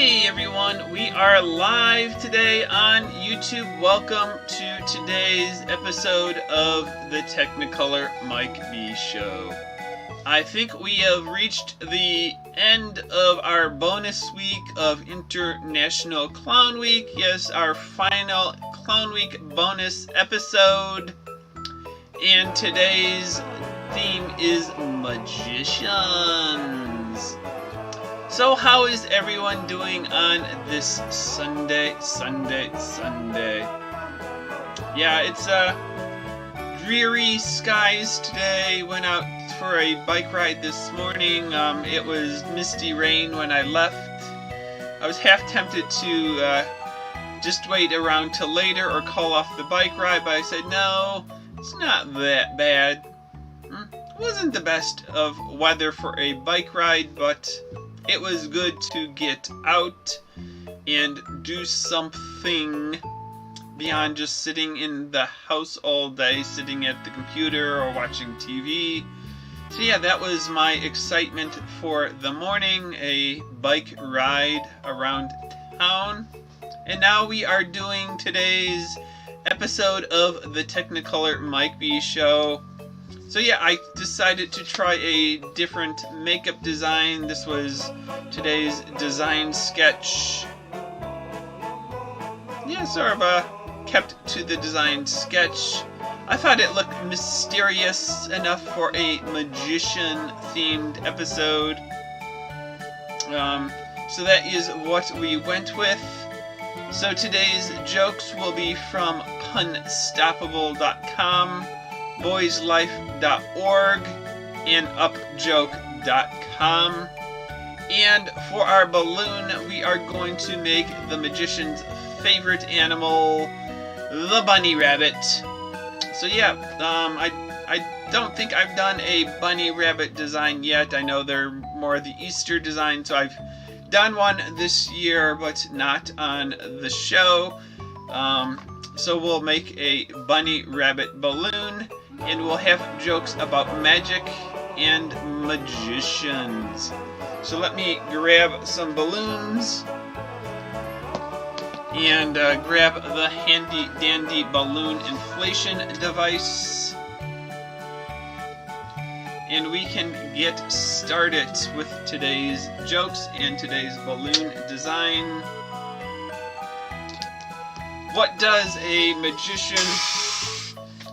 Hey everyone, we are live today on YouTube. Welcome to today's episode of the Technicolor Mike B Show. I think we have reached the end of our bonus week of International Clown Week. Yes, our final Clown Week bonus episode. And today's theme is magicians. So how is everyone doing on this Sunday? Yeah, it's dreary skies today. Went out for a bike ride this morning. It was misty rain when I left. I was half tempted to just wait around till later or call off the bike ride, but I said no, it's not that bad. It wasn't the best of weather for a bike ride, but it was good to get out and do something beyond just sitting in the house all day, sitting at the computer or watching TV. So yeah, that was my excitement for the morning, a bike ride around town. And now we are doing today's episode of the Technicolor Mike B Show. So yeah, I decided to try a different makeup design. This was today's design sketch. Yeah, sort of kept to the design sketch. I thought it looked mysterious enough for a magician-themed episode. So that is what we went with. So today's jokes will be from punstoppable.com, boyslife.org, and upjoke.com. And for our balloon, we are going to make the magician's favorite animal, the bunny rabbit. So yeah, I don't think I've done a bunny rabbit design yet. I know they're more the Easter design, so I've done one this year, but not on the show. So we'll make a bunny rabbit balloon, and we'll have jokes about magic and magicians. So let me grab some balloons and grab the handy dandy balloon inflation device, and we can get started with today's jokes and today's balloon design. What does a magician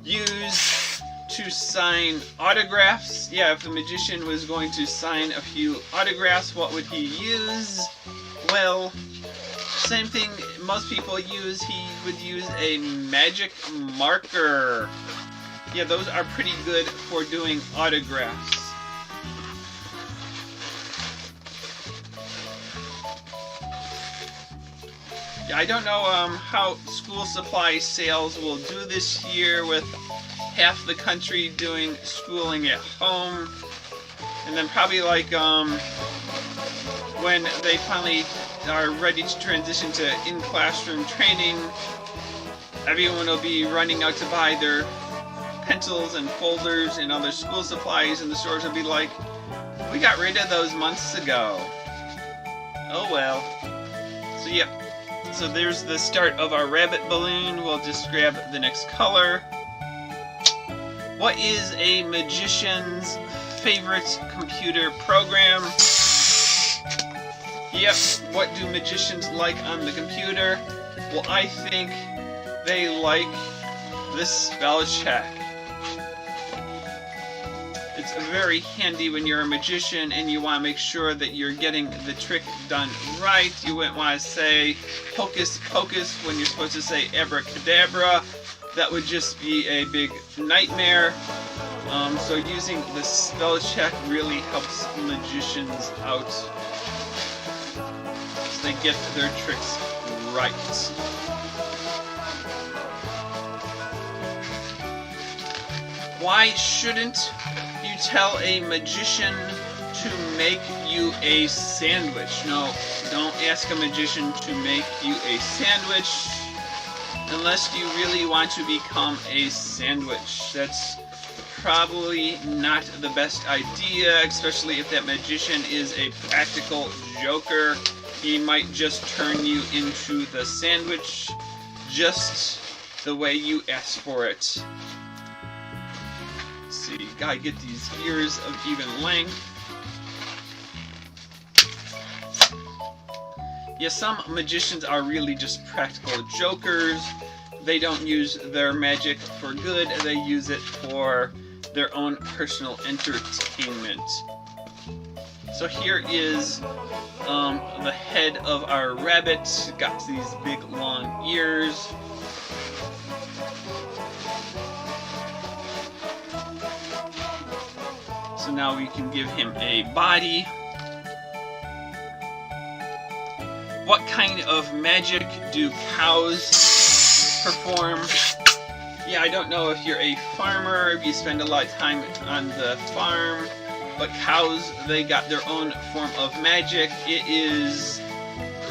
use to sign autographs? Yeah, if the magician was going to sign a few autographs, what would he use? Well, same thing most people use. He would use a magic marker. Yeah, those are pretty good for doing autographs. I don't know how school supply sales will do this year with half the country doing schooling at home, and then probably like when they finally are ready to transition to in-classroom training, everyone will be running out to buy their pencils and folders and other school supplies, and the stores will be like, we got rid of those months ago. Oh well. So yep. So there's the start of our rabbit balloon. We'll just grab the next color. What is a magician's favorite computer program? Yep, what do magicians like on the computer? Well, I think they like the spell check. It's very handy when you're a magician and you want to make sure that you're getting the trick done right. You wouldn't want to say hocus pocus when you're supposed to say abracadabra. That would just be a big nightmare. So using the spell check really helps magicians out, so they get their tricks right. Why shouldn't you tell a magician to make you a sandwich? No, don't ask a magician to make you a sandwich unless you really want to become a sandwich. That's probably not the best idea, especially if that magician is a practical joker he might just turn you into the sandwich just the way you asked for it. Let's see, gotta get these ears of even length. Yeah, some magicians are really just practical jokers. They don't use their magic for good, they use it for their own personal entertainment. So here is the head of our rabbit. Got these big long ears. So now we can give him a body. What kind of magic do cows perform? Yeah, I don't know if you're a farmer, if you spend a lot of time on the farm, but cows, they got their own form of magic. It is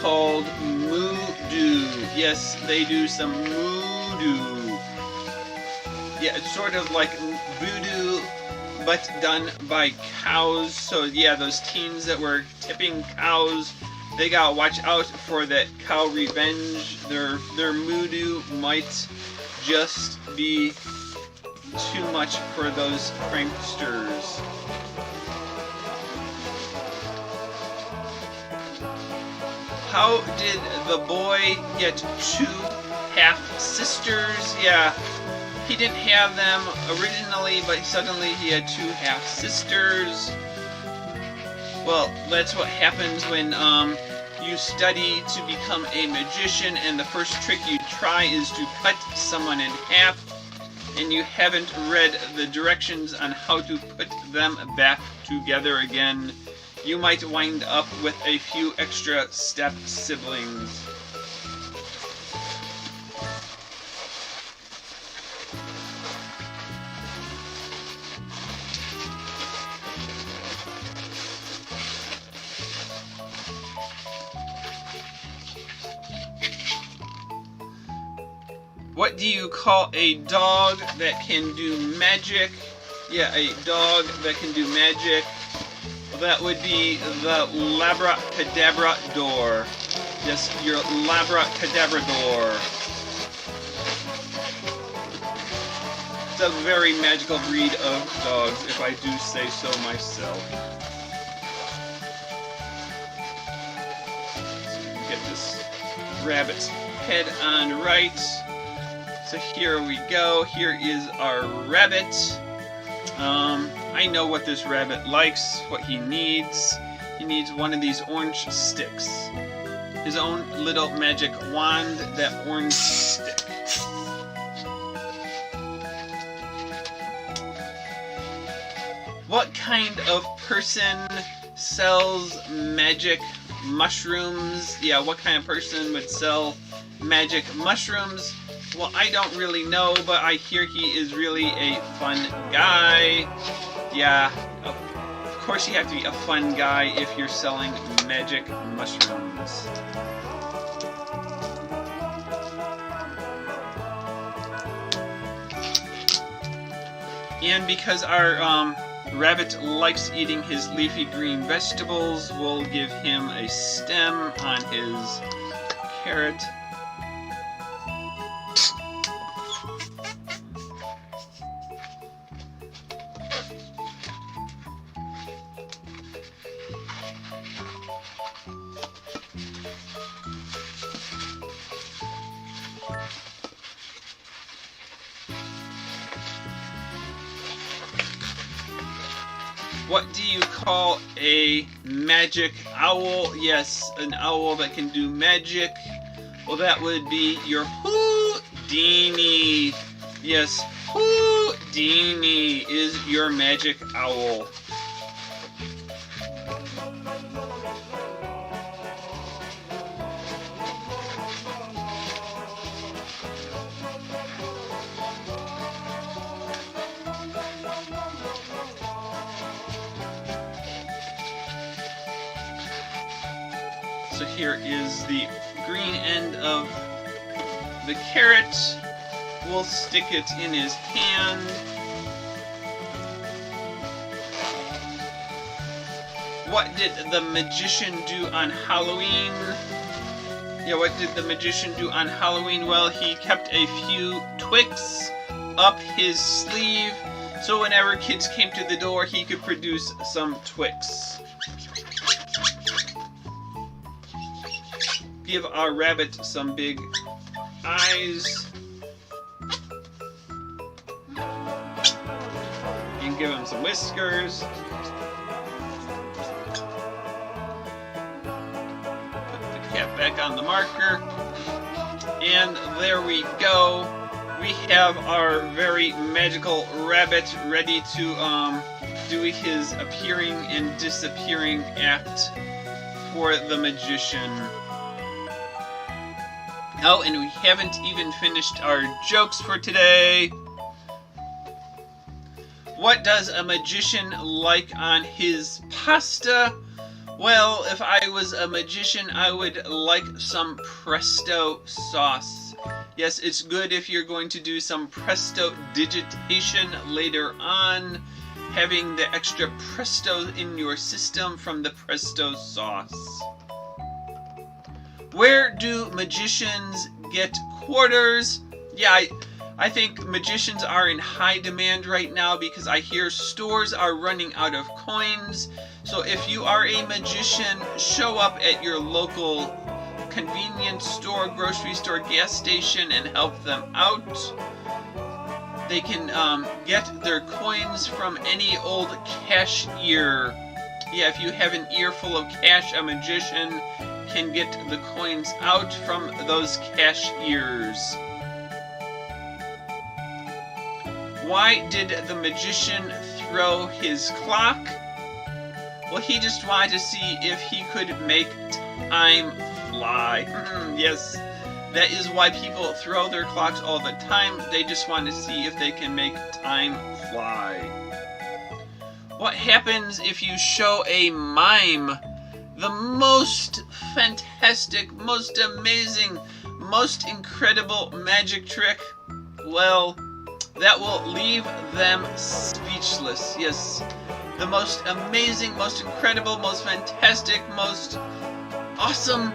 called moo-doo. Yes, they do some moo-doo. Yeah, it's sort of like voodoo, but done by cows. So yeah, those teens that were tipping cows, they gotta watch out for that cow revenge. Their moo-doo might just be too much for those pranksters. How did the boy get 2 half-sisters? Yeah, he didn't have them originally, but suddenly he had 2 half-sisters. Well, that's what happens when you study to become a magician, and the first trick you try is to cut someone in half, and you haven't read the directions on how to put them back together again. You might wind up with a few extra step siblings. What do you call a dog that can do magic? Yeah, a dog that can do magic. Well, that would be the Labracadabrador. Yes, your Labracadabrador. It's a very magical breed of dogs, if I do say so myself. So we can get this rabbit's head on right. So here we go. Here is our rabbit. I know what this rabbit likes, what he needs. He needs one of these orange sticks. His own little magic wand, that orange stick. What kind of person sells magic mushrooms? Yeah, what kind of person would sell magic mushrooms? Well, I don't really know, but I hear he is really a fun guy. Yeah, of course you have to be a fun guy if you're selling magic mushrooms. And because our rabbit likes eating his leafy green vegetables, we'll give him a stem on his carrot. What do you call a magic owl? Yes, an owl that can do magic. Well, that would be your Houdini. Yes, Houdini is your magic owl. So here is the green end of the carrot. We'll stick it in his hand. What did the magician do on Halloween? Yeah, what did the magician do on Halloween? Well, he kept a few Twix up his sleeve, so whenever kids came to the door, he could produce some Twix. Give our rabbit some big eyes. And give him some whiskers. Cat back on the marker, and there we go. We have our very magical rabbit ready to do his appearing and disappearing act for the magician. Oh, and we haven't even finished our jokes for today. What does a magician like on his pasta? Well, if I was a magician, I would like some presto sauce. Yes, it's good if you're going to do some presto digitation later on, having the extra presto in your system from the presto sauce. Where do magicians get quarters? Yeah, I think magicians are in high demand right now because I hear stores are running out of coins. So if you are a magician, show up at your local convenience store, grocery store, gas station, and help them out. They can get their coins from any old cashier. Yeah, if you have an ear full of cash, a magician can get the coins out from those cashiers. Why did the magician throw his clock? Well, he just wanted to see if he could make time fly. Yes, that is why people throw their clocks all the time. They just want to see if they can make time fly. What happens if you show a mime the most fantastic, most amazing, most incredible magic trick? Well, that will leave them speechless. Yes, the most amazing, most incredible, most fantastic, most awesome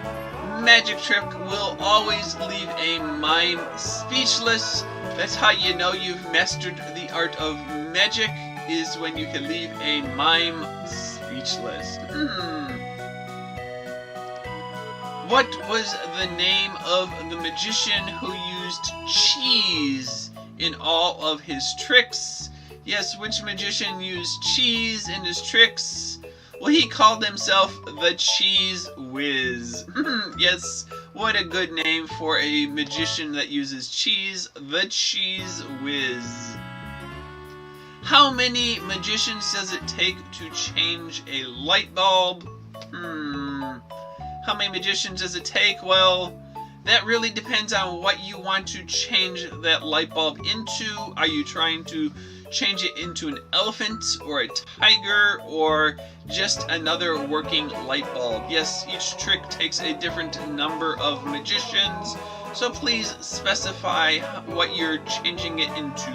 magic trick will always leave a mime speechless. That's how you know you've mastered the art of magic, is when you can leave a mime speechless. What was the name of the magician who used cheese in all of his tricks? Yes, which magician used cheese in his tricks? Well, he called himself the Cheese Whiz. Yes, what a good name for a magician that uses cheese, the Cheese Whiz. How many magicians does it take to change a light bulb? How many magicians does it take? Well, that really depends on what you want to change that light bulb into. Are you trying to change it into an elephant or a tiger or just another working light bulb? Yes, each trick takes a different number of magicians, so please specify what you're changing it into.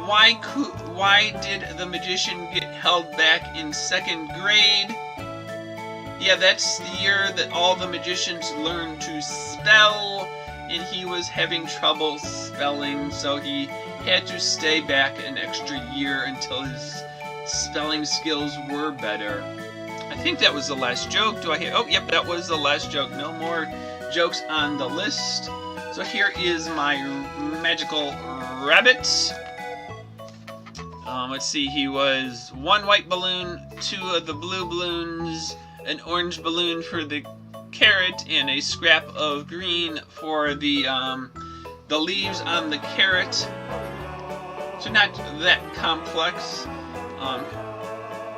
Why did the magician get held back in 2nd grade? Yeah, that's the year that all the magicians learned to spell, and he was having trouble spelling, so he had to stay back an extra year until his spelling skills were better. I think that was the last joke. Oh, yep, that was the last joke. No more jokes on the list. So here is my magical rabbit. Let's see, he was 1 white balloon, 2 of the blue balloons, an orange balloon for the carrot, and a scrap of green for the leaves on the carrot. So not that complex.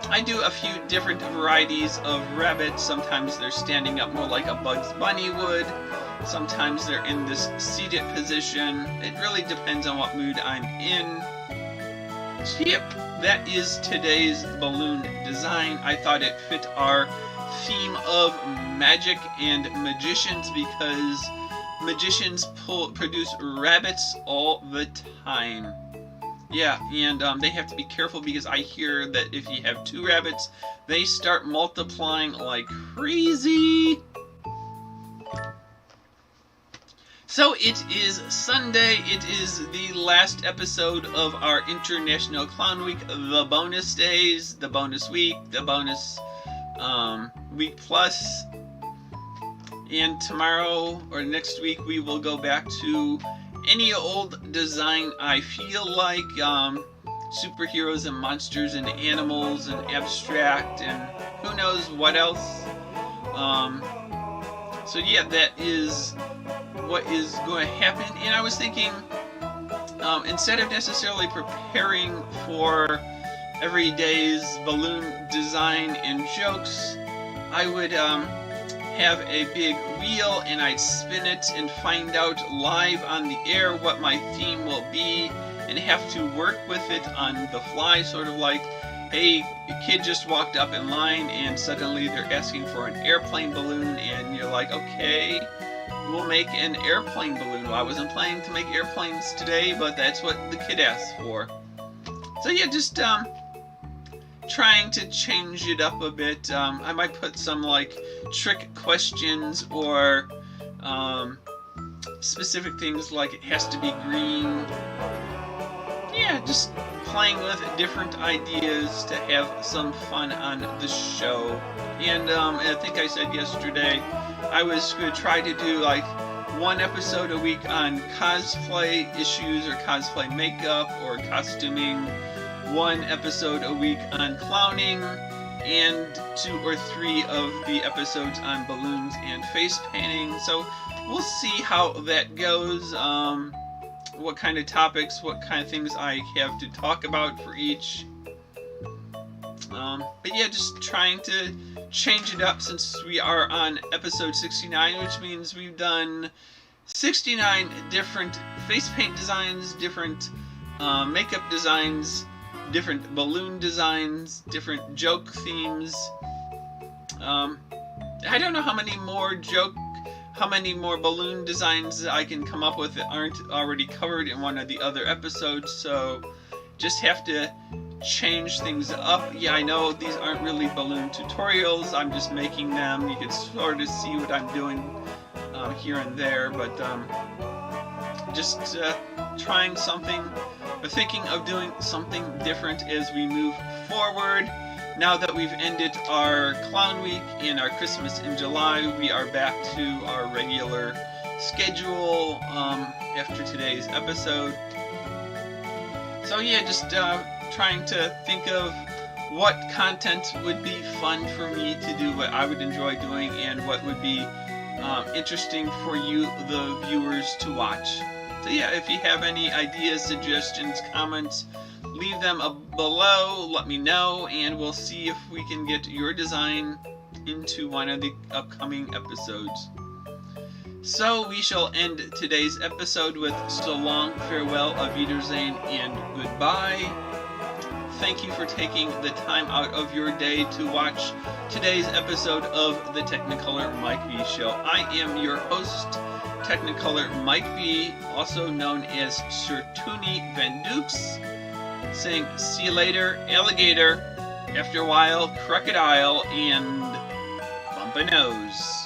I do a few different varieties of rabbits. Sometimes they're standing up more like a Bugs Bunny would. Sometimes they're in this seated position. It really depends on what mood I'm in. So yep, that is today's balloon design. I thought it fit our theme of magic and magicians because magicians produce rabbits all the time. Yeah, and they have to be careful because I hear that if you have 2 rabbits, they start multiplying like crazy. So it is Sunday. It is the last episode of our International Clown Week, the bonus days, the bonus week, the bonus week plus. And tomorrow or next week we will go back to any old design I feel like, superheroes and monsters and animals and abstract and who knows what else. So yeah, that is what is going to happen. And I was thinking, instead of necessarily preparing for every day's balloon design and jokes, I would have a big wheel and I'd spin it and find out live on the air what my theme will be and have to work with it on the fly, sort of like, hey, a kid just walked up in line and suddenly they're asking for an airplane balloon, and you're like, okay, we'll make an airplane balloon. Well, I wasn't planning to make airplanes today, but that's what the kid asked for. So yeah, just trying to change it up a bit. I might put some like trick questions or specific things like it has to be green. Yeah, just playing with different ideas to have some fun on the show. And I think I said yesterday I was going to try to do like 1 episode a week on cosplay issues or cosplay makeup or costuming, 1 episode a week on clowning, and 2 or 3 of the episodes on balloons and face painting. So we'll see how that goes, what kind of topics, what kind of things I have to talk about for each. But yeah, just trying to change it up since we are on episode 69, which means we've done 69 different face paint designs, different makeup designs, different balloon designs, different joke themes. I don't know how many more balloon designs I can come up with that aren't already covered in one of the other episodes, so just have to change things up. Yeah, I know these aren't really balloon tutorials, I'm just making them. You can sort of see what I'm doing here and there, but just trying something, or thinking of doing something different as we move forward. Now that we've ended our Clown Week and our Christmas in July, we are back to our regular schedule after today's episode. So yeah, just trying to think of what content would be fun for me to do, what I would enjoy doing, and what would be interesting for you, the viewers, to watch. So yeah, if you have any ideas, suggestions, comments, leave them below, let me know, and we'll see if we can get your design into one of the upcoming episodes. So we shall end today's episode with so long, farewell, auf Wiedersehen, and goodbye. Thank you for taking the time out of your day to watch today's episode of the Technicolor Mike B Show. I am your host, Technicolor Mike B, also known as Sir Toony Van Dukes, saying see you later, alligator, after a while, crocodile, and bump a nose.